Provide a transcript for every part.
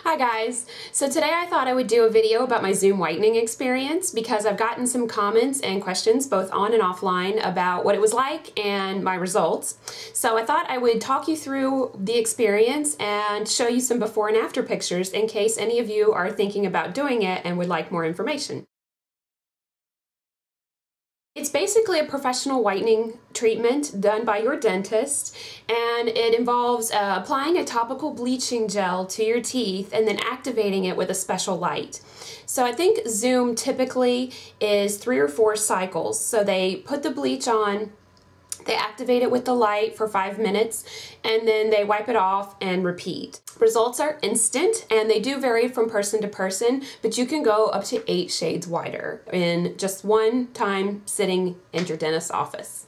Hi guys! So today I thought I would do a video about my Zoom whitening experience because I've gotten some comments and questions both on and offline about what it was like and my results. So I thought I would talk you through the experience and show you some before and after pictures in case any of you are thinking about doing it and would like more information. It's basically a professional whitening treatment done by your dentist, and it involves applying a topical bleaching gel to your teeth and then activating it with a special light. So I think Zoom typically is 3 or 4 cycles. So they put the bleach on, they activate it with the light for 5 minutes, and then they wipe it off and repeat. Results are instant, and they do vary from person to person, but you can go up to 8 shades whiter in just one time sitting in your dentist's office.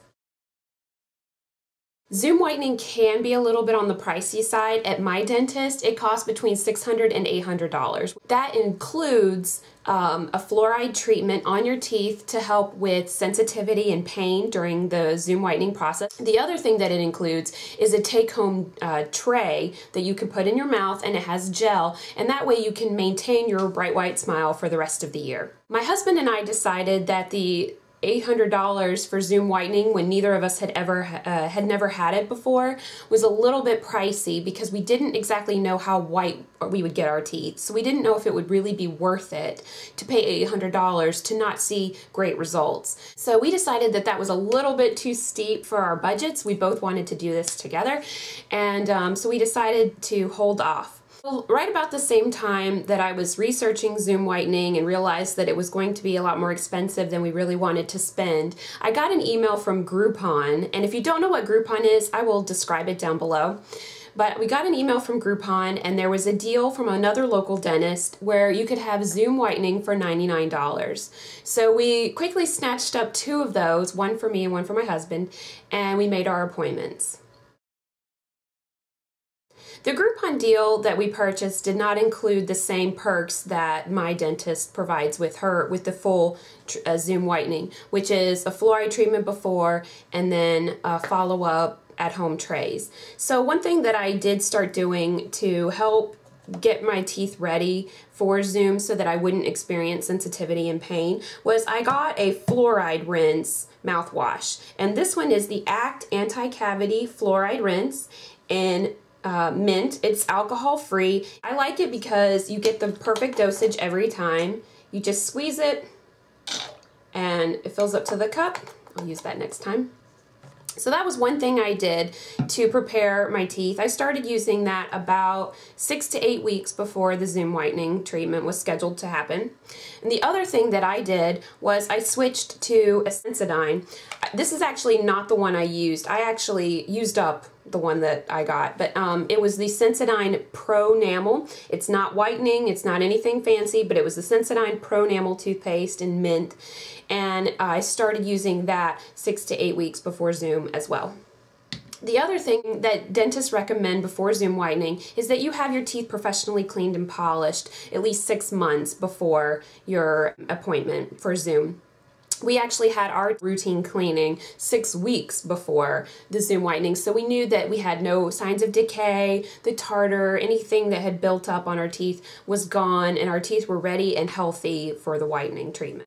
Zoom whitening can be a little bit on the pricey side. At my dentist, it costs between $600 and $800. That includes a fluoride treatment on your teeth to help with sensitivity and pain during the Zoom whitening process. The other thing that it includes is a take-home tray that you can put in your mouth, and it has gel, and that way you can maintain your bright white smile for the rest of the year. My husband and I decided that the $800 for Zoom whitening, when neither of us had never had it before, was a little bit pricey because we didn't exactly know how white we would get our teeth. So we didn't know if it would really be worth it to pay $800 to not see great results. So we decided that that was a little bit too steep for our budgets. We both wanted to do this together, and so we decided to hold off. Well, right about the same time that I was researching Zoom whitening and realized that it was going to be a lot more expensive than we really wanted to spend, I got an email from Groupon, and if you don't know what Groupon is, I will describe it down below. But we got an email from Groupon, and there was a deal from another local dentist where you could have Zoom whitening for $99. So we quickly snatched up 2 of those, one for me and one for my husband, and we made our appointments. The Groupon deal that we purchased did not include the same perks that my dentist provides with the full Zoom whitening, which is a fluoride treatment before and then a follow-up at-home trays. So one thing that I did start doing to help get my teeth ready for Zoom so that I wouldn't experience sensitivity and pain was I got a fluoride rinse mouthwash. And this one is the Act Anti-Cavity Fluoride Rinse in mint. It's alcohol free. I like it because you get the perfect dosage every time. You just squeeze it and it fills up to the cup. I'll use that next time. So that was one thing I did to prepare my teeth. I started using that about 6 to 8 weeks before the Zoom whitening treatment was scheduled to happen. And the other thing that I did was I switched to a Sensodyne. This is actually not the one I used. I actually used up the one that I got, but it was the Sensodyne Pro Enamel. It's not whitening, it's not anything fancy, but it was the Sensodyne Pro Enamel toothpaste in mint, and I started using that 6 to 8 weeks before Zoom as well. The other thing that dentists recommend before Zoom whitening is that you have your teeth professionally cleaned and polished at least 6 months before your appointment for Zoom. We actually had our routine cleaning 6 weeks before the Zoom whitening, so we knew that we had no signs of decay, the tartar, anything that had built up on our teeth was gone, and our teeth were ready and healthy for the whitening treatment.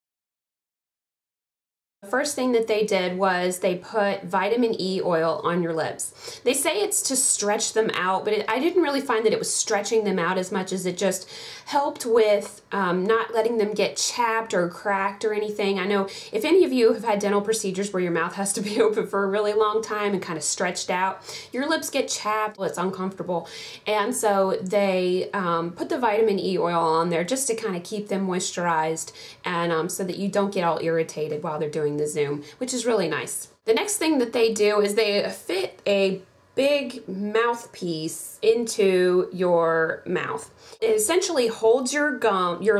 The first thing that they did was they put vitamin E oil on your lips. They say it's to stretch them out, but I didn't really find that it was stretching them out as much as it just helped with not letting them get chapped or cracked or anything. I know if any of you have had dental procedures where your mouth has to be open for a really long time and kind of stretched out, your lips get chapped, it's uncomfortable. And so they put the vitamin E oil on there just to kind of keep them moisturized and so that you don't get all irritated while they're doing the Zoom, which is really nice. The next thing that they do is they fit a big mouthpiece into your mouth. It essentially holds your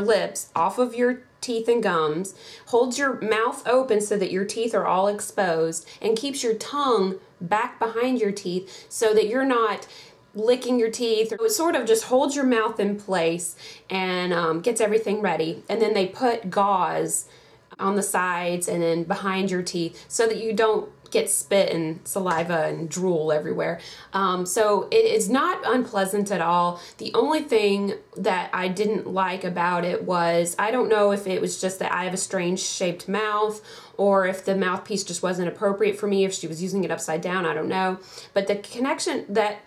lips off of your teeth and gums, holds your mouth open so that your teeth are all exposed, and keeps your tongue back behind your teeth so that you're not licking your teeth. It sort of just holds your mouth in place and gets everything ready. And then they put gauze on the sides and then behind your teeth so that you don't get spit and saliva and drool everywhere. So it is not unpleasant at all. The only thing that I didn't like about it was, I don't know if it was just that I have a strange shaped mouth, or if the mouthpiece just wasn't appropriate for me, if she was using it upside down, I don't know. But the connection that,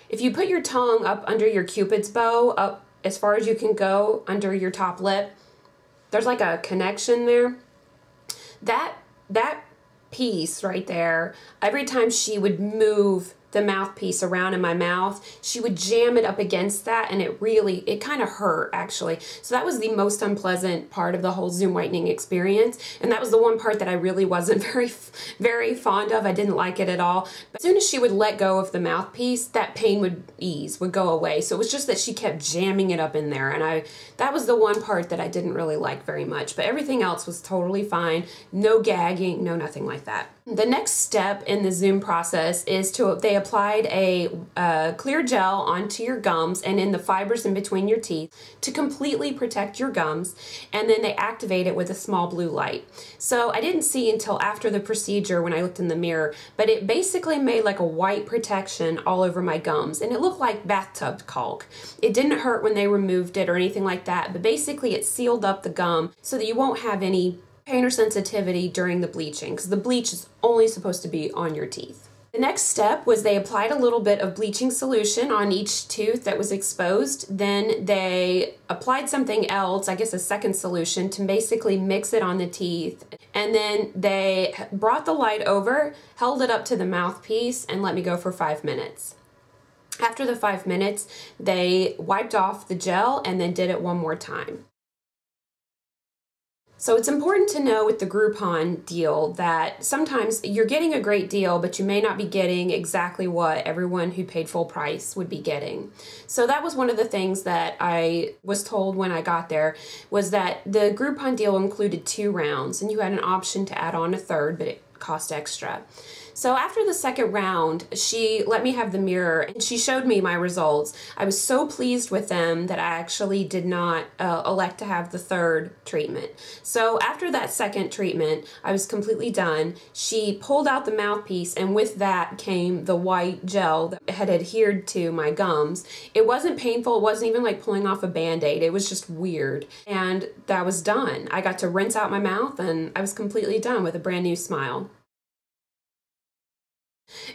if you put your tongue up under your Cupid's bow, up as far as you can go under your top lip, there's like a connection there. That piece right there, every time she would move the mouthpiece around in my mouth, she would jam it up against that, and it kind of hurt, actually. So that was the most unpleasant part of the whole Zoom whitening experience, and that was the one part that I really wasn't very fond of. I didn't like it at all. But as soon as she would let go of the mouthpiece, that pain would go away. So it was just that she kept jamming it up in there, and that was the one part that I didn't really like very much. But everything else was totally fine. No gagging, no nothing like that. The next step in the Zoom process is they applied a clear gel onto your gums and in the fibers in between your teeth to completely protect your gums, and then they activate it with a small blue light. So I didn't see until after the procedure when I looked in the mirror, but it basically made like a white protection all over my gums, and it looked like bathtub caulk. It didn't hurt when they removed it or anything like that, but basically it sealed up the gum so that you won't have any pain or sensitivity during the bleaching, because the bleach is only supposed to be on your teeth. The next step was they applied a little bit of bleaching solution on each tooth that was exposed. Then they applied something else, I guess a second solution, to basically mix it on the teeth. And then they brought the light over, held it up to the mouthpiece, and let me go for 5 minutes. After the 5 minutes, they wiped off the gel and then did it one more time. So it's important to know with the Groupon deal that sometimes you're getting a great deal, but you may not be getting exactly what everyone who paid full price would be getting. So that was one of the things that I was told when I got there, was that the Groupon deal included 2 rounds, and you had an option to add on a third, but it cost extra. So after the second round, she let me have the mirror and she showed me my results. I was so pleased with them that I actually did not elect to have the third treatment. So after that second treatment, I was completely done. She pulled out the mouthpiece, and with that came the white gel that had adhered to my gums. It wasn't painful. It wasn't even like pulling off a Band-Aid. It was just weird. And that was done. I got to rinse out my mouth and I was completely done with a brand new smile.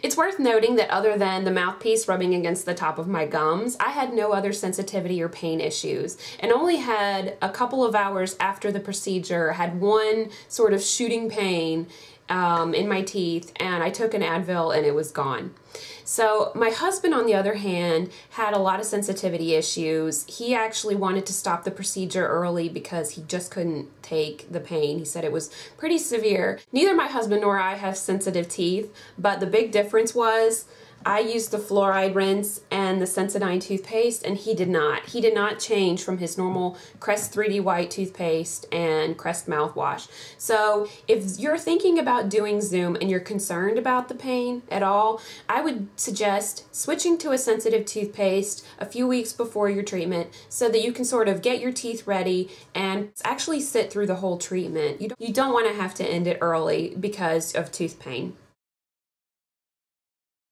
It's worth noting that other than the mouthpiece rubbing against the top of my gums, I had no other sensitivity or pain issues, and only had a couple of hours after the procedure had one sort of shooting pain in my teeth, and I took an Advil and it was gone. So my husband, on the other hand, had a lot of sensitivity issues. He actually wanted to stop the procedure early because he just couldn't take the pain. He said it was pretty severe. Neither my husband nor I have sensitive teeth, but the big difference was I used the fluoride rinse and the Sensodyne toothpaste, and he did not. He did not change from his normal Crest 3D White toothpaste and Crest mouthwash. So if you're thinking about doing Zoom and you're concerned about the pain at all, I would suggest switching to a sensitive toothpaste a few weeks before your treatment so that you can sort of get your teeth ready and actually sit through the whole treatment. You don't want to have to end it early because of tooth pain.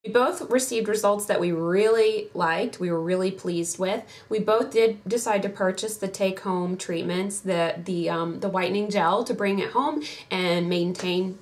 We both received results that we really liked, we were really pleased with. We both did decide to purchase the take-home treatments, the whitening gel, to bring it home and maintain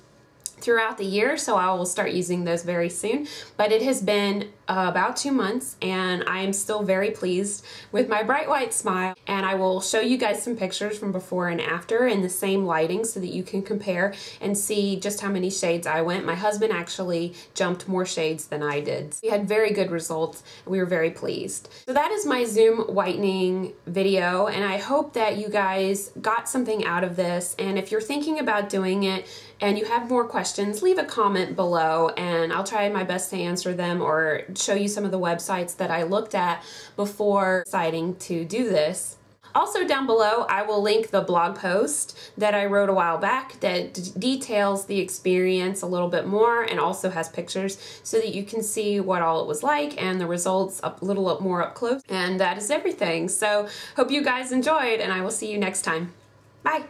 throughout the year, so I will start using those very soon. But it has been about 2 months and I am still very pleased with my bright white smile, and I will show you guys some pictures from before and after in the same lighting so that you can compare and see just how many shades I went. My husband actually jumped more shades than I did. We had very good results. We were very pleased. So that is my Zoom whitening video, and I hope that you guys got something out of this, and if you're thinking about doing it and you have more questions, leave a comment below and I'll try my best to answer them or show you some of the websites that I looked at before deciding to do this. Also down below, I will link the blog post that I wrote a while back that details the experience a little bit more and also has pictures so that you can see what all it was like and the results a little more up close. And that is everything. So hope you guys enjoyed, and I will see you next time. Bye.